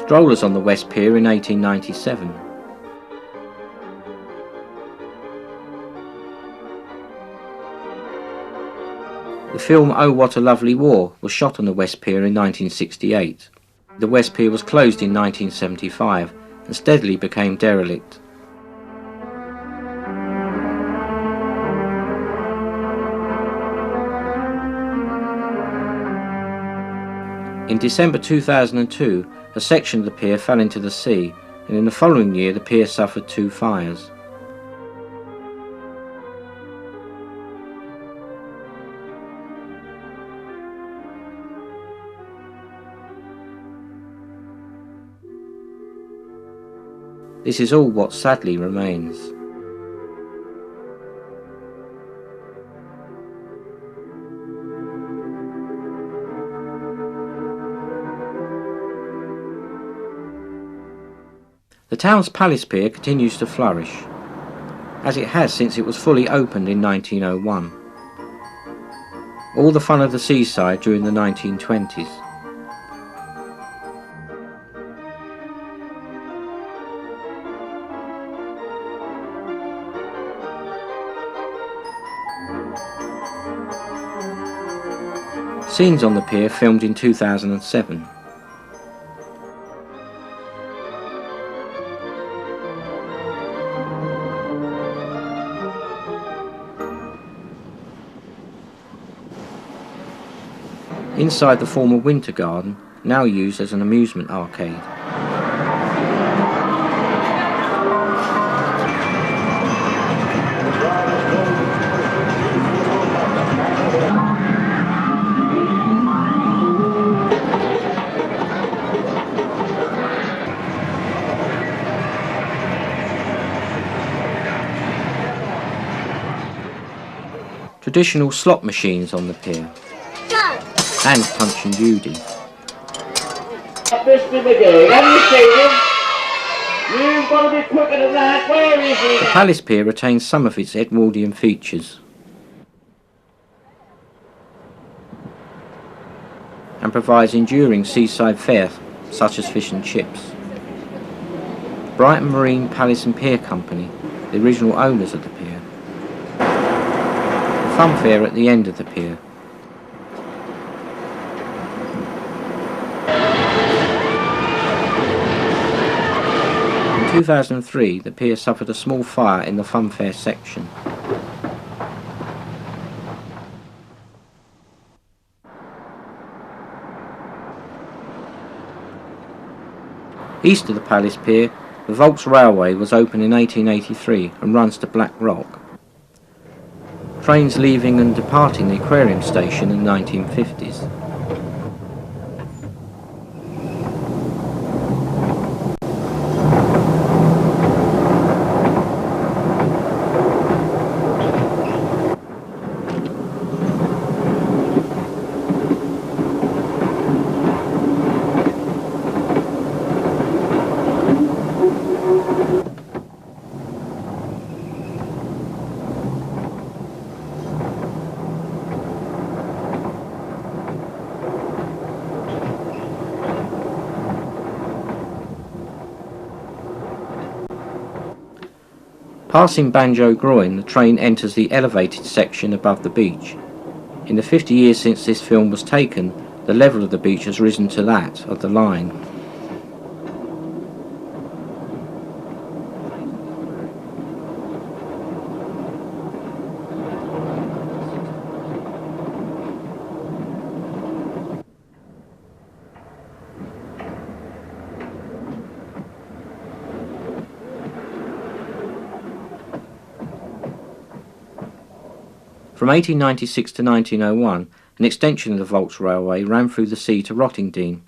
Strollers on the West Pier in 1897. The film Oh What a Lovely War was shot on the West Pier in 1968. The West Pier was closed in 1975 and steadily became derelict. In December 2002, a section of the pier fell into the sea, and in the following year the pier suffered 2 fires. This is all what sadly remains. The town's Palace Pier continues to flourish. as it has since it was fully opened in 1901. All the fun of the seaside during the 1920s. Scenes on the pier filmed in 2007. Inside the former winter garden, now used as an amusement arcade. Traditional slot machines on the pier. And Punch and Judy. Mr. McGee, have you seen him? You've got to be quicker than that. Where is he? The Palace Pier retains some of its Edwardian features and provides enduring seaside fare such as fish and chips. Brighton Marine Palace and Pier Company, the original owners of the pier. The fun fair at the end of the pier. In 2003, the pier suffered a small fire in the funfair section. East of the Palace Pier, the Volks Railway was opened in 1883 and runs to Black Rock. Trains leaving and departing the Aquarium station in the 1950s. Passing Banjo Groyne, the train enters the elevated section above the beach. In the 50 years since this film was taken, the level of the beach has risen to that of the line. From 1896 to 1901, an extension of the Volks Railway ran through the sea to Rottingdean.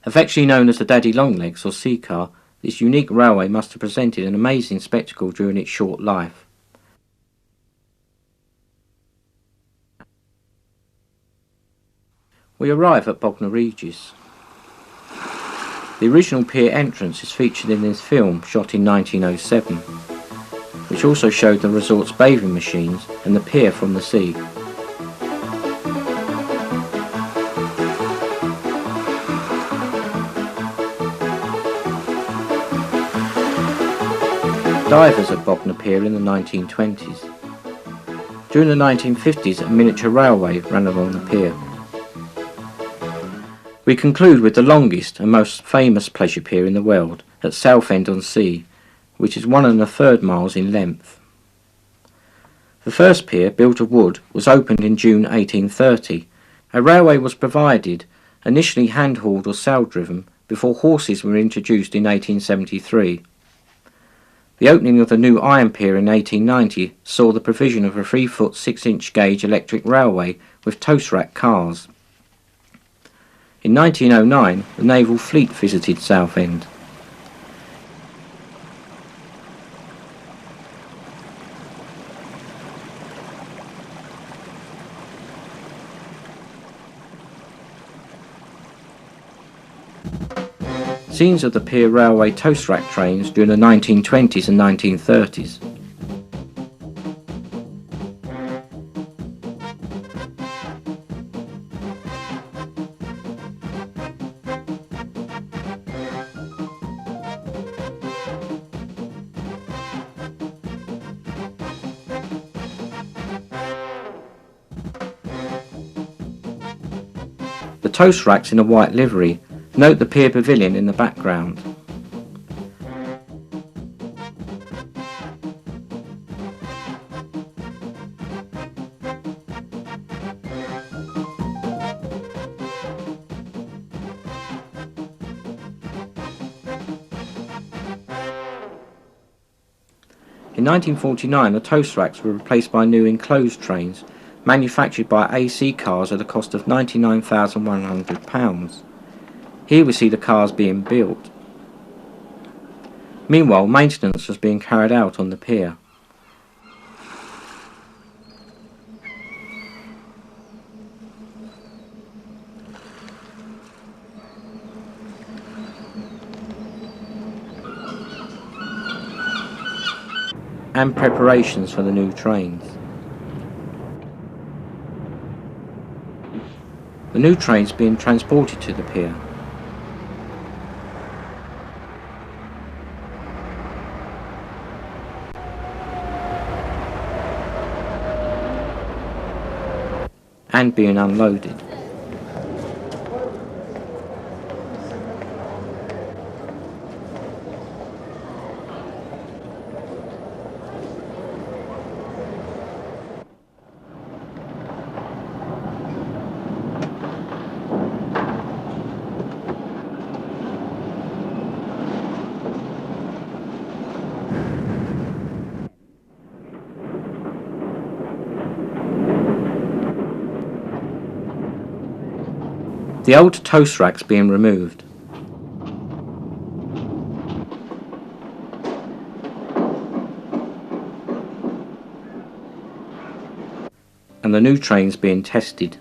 Affectionately known as the Daddy Longlegs or sea car, this unique railway must have presented an amazing spectacle during its short life. We arrive at Bognor Regis. The original pier entrance is featured in this film, shot in 1907. Which also showed the resort's bathing machines and the pier from the sea. Divers at Bognor Pier in the 1920s. During the 1950s, a miniature railway ran along the pier. We conclude with the longest and most famous pleasure pier in the world at Southend-on-Sea, which is 1 1/3 miles in length. The first pier, built of wood, was opened in June 1830. A railway was provided, initially hand-hauled or sail-driven, before horses were introduced in 1873. The opening of the new iron pier in 1890 saw the provision of a 3-foot 6-inch gauge electric railway with toast-rack cars. In 1909, the naval fleet visited Southend. Scenes of the pier railway toast rack trains during the 1920s and 1930s. The toast racks in a white livery. Note the pier pavilion in the background. In 1949, the toast racks were replaced by new enclosed trains manufactured by AC Cars at a cost of £99,100. Here we see the cars being built. Meanwhile, maintenance was being carried out on the pier. And preparations for the new trains. The new trains being transported to the pier. And being unloaded. The old toast racks being removed. And the new trains being tested.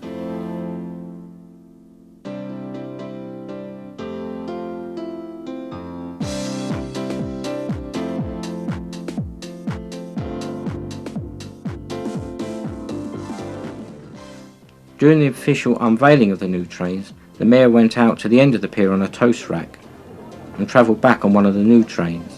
During the official unveiling of the new trains, the mayor went out to the end of the pier on a toast rack and travelled back on one of the new trains.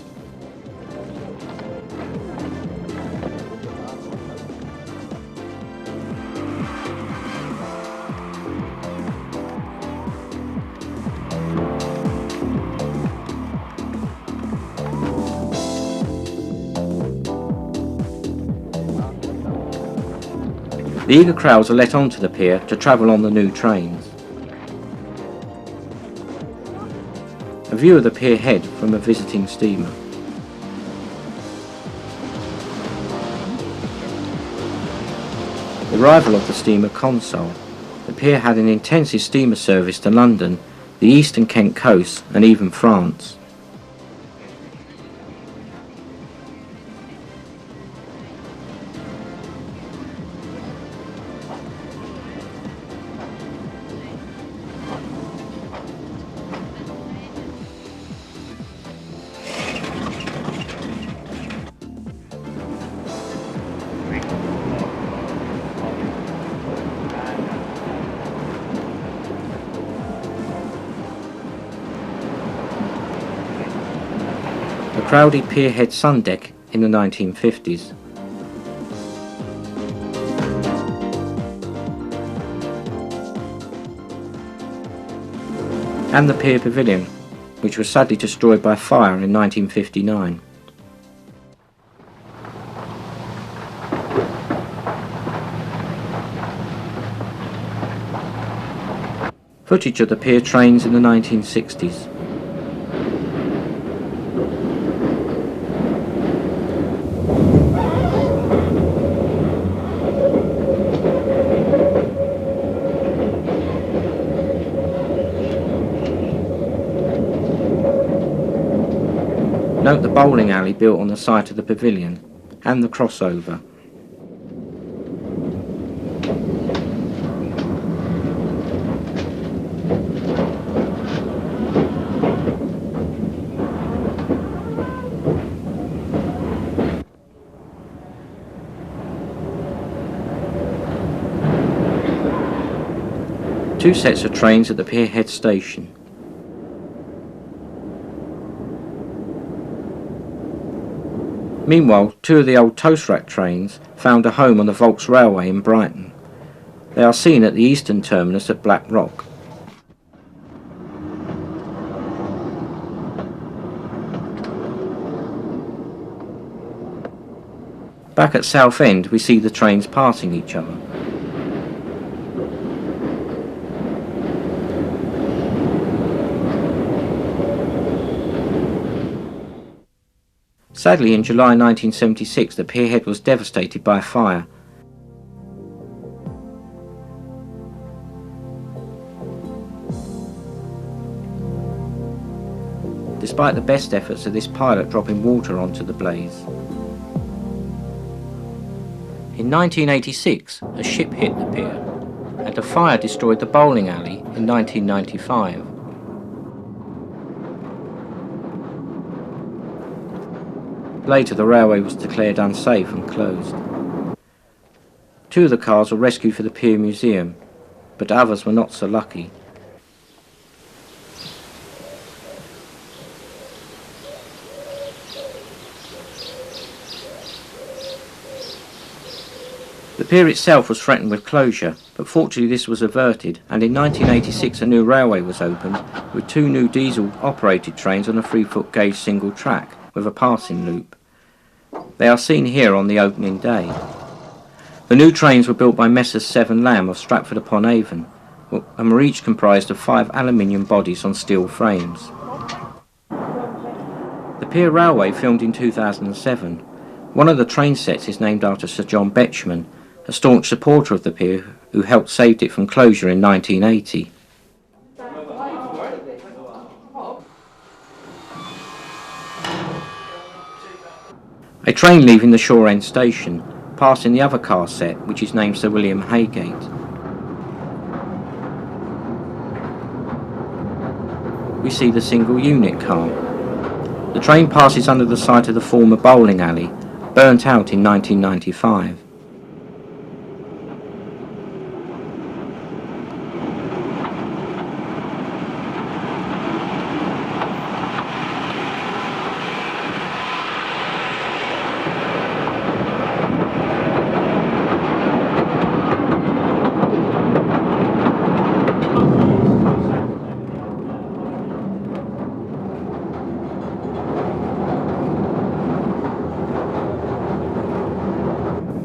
The eager crowds are let onto the pier to travel on the new trains. A view of the pier head from a visiting steamer. The arrival of the steamer Console. The pier had an intensive steamer service to London, the eastern Kent coast and even France. A crowded pierhead sun deck in the 1950s. And the pier pavilion, which was sadly destroyed by fire in 1959. Footage of the pier trains in the 1960s. Note the bowling alley built on the site of the pavilion and the crossover. Two sets of trains at the pierhead station. Meanwhile, two of the old toast rack trains found a home on the Volks Railway in Brighton. They are seen at the eastern terminus at Black Rock. Back at Southend we see the trains passing each other. Sadly, in July 1976 the pierhead was devastated by a fire. Despite the best efforts of this pilot dropping water onto the blaze. In 1986, a ship hit the pier, and a fire destroyed the bowling alley in 1995. Later, the railway was declared unsafe and closed. 2 of the cars were rescued for the Pier Museum, but others were not so lucky. The pier itself was threatened with closure, but fortunately this was averted, and in 1986 a new railway was opened with 2 new diesel-operated trains on a 3-foot gauge single track with a passing loop. They are seen here on the opening day. The new trains were built by Messrs. Severn Lamb of Stratford-upon-Avon and were each comprised of 5 aluminium bodies on steel frames. The Pier Railway filmed in 2007. One of the train sets is named after Sir John Betjeman, a staunch supporter of the pier who helped save it from closure in 1980. A train leaving the Shore End station, passing the other car set, which is named Sir William Haygate. We see the single unit car. The train passes under the site of the former bowling alley, burnt out in 1995.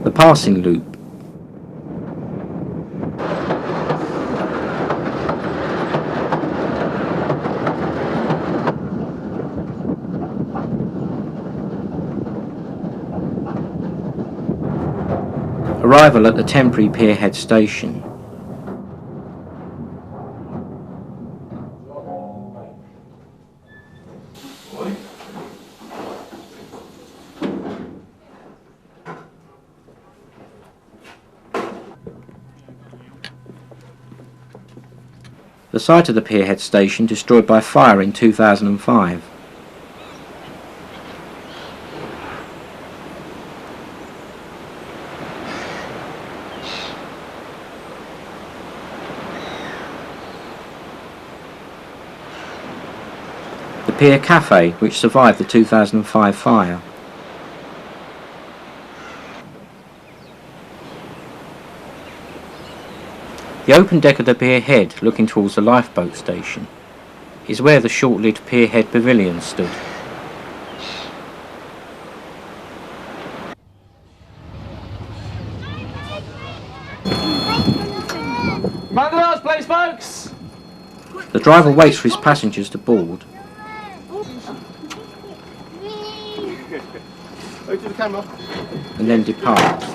The passing loop. Arrival at the temporary pierhead station. The site of the pierhead station destroyed by fire in 2005. The Pier Cafe, which survived the 2005 fire. The open deck of the pierhead, looking towards the lifeboat station, is where the short-lived pierhead pavilion stood. Mind the last place, folks! The driver waits for his passengers to board. Go to the camera. And then departs.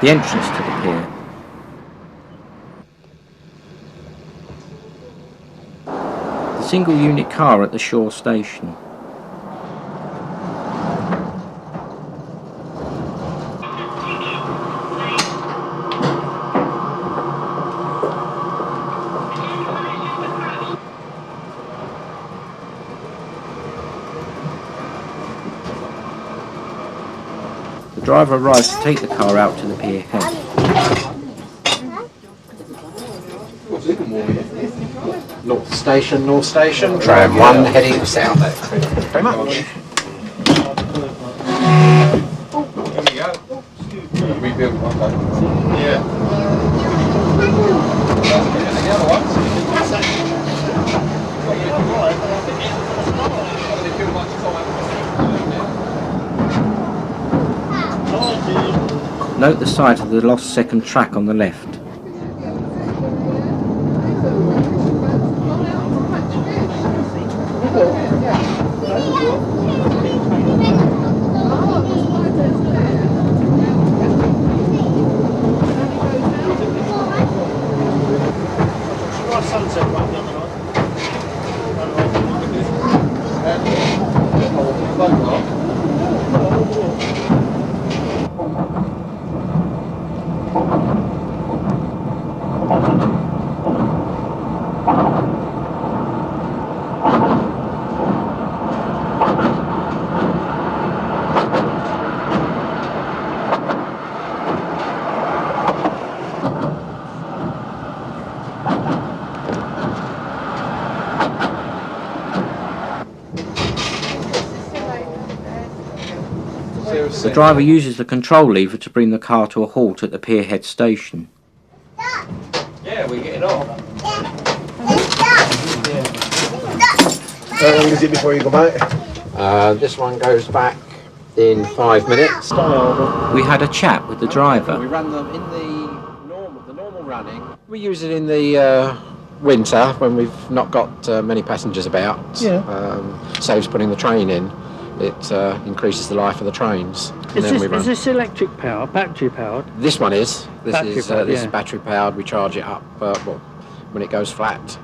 the entrance to the pier. The single unit car at the shore station. The driver arrives to take the car out to the pier head. North Station, tram 1 heading south. Thank you very much. Rebuild one day. Note the site of the lost second track on the left. The driver uses the control lever to bring the car to a halt at the pierhead station. Yeah, we're getting on. How long is it before you go back? This one goes back in 5 minutes. We had a chat with the driver. We run them in the normal running. We use it in the winter when we've not got many passengers about. Saves putting the train in. It increases the life of the trains. Is this electric power, battery powered? This one is. This is battery yeah. powered. We charge it up when it goes flat.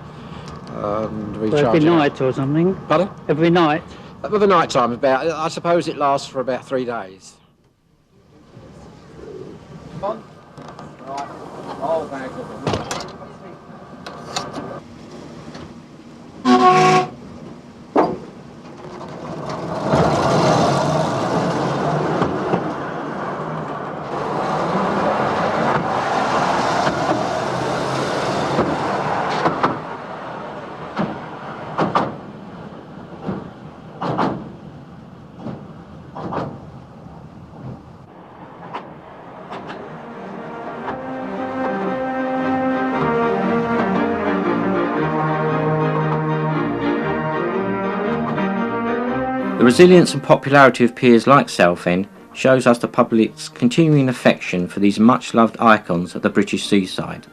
And we So charge every it night or something? Pardon? Every night? With the night time, I suppose it lasts for about 3 days. The resilience and popularity of piers like Southend shows us the public's continuing affection for these much-loved icons of the British seaside.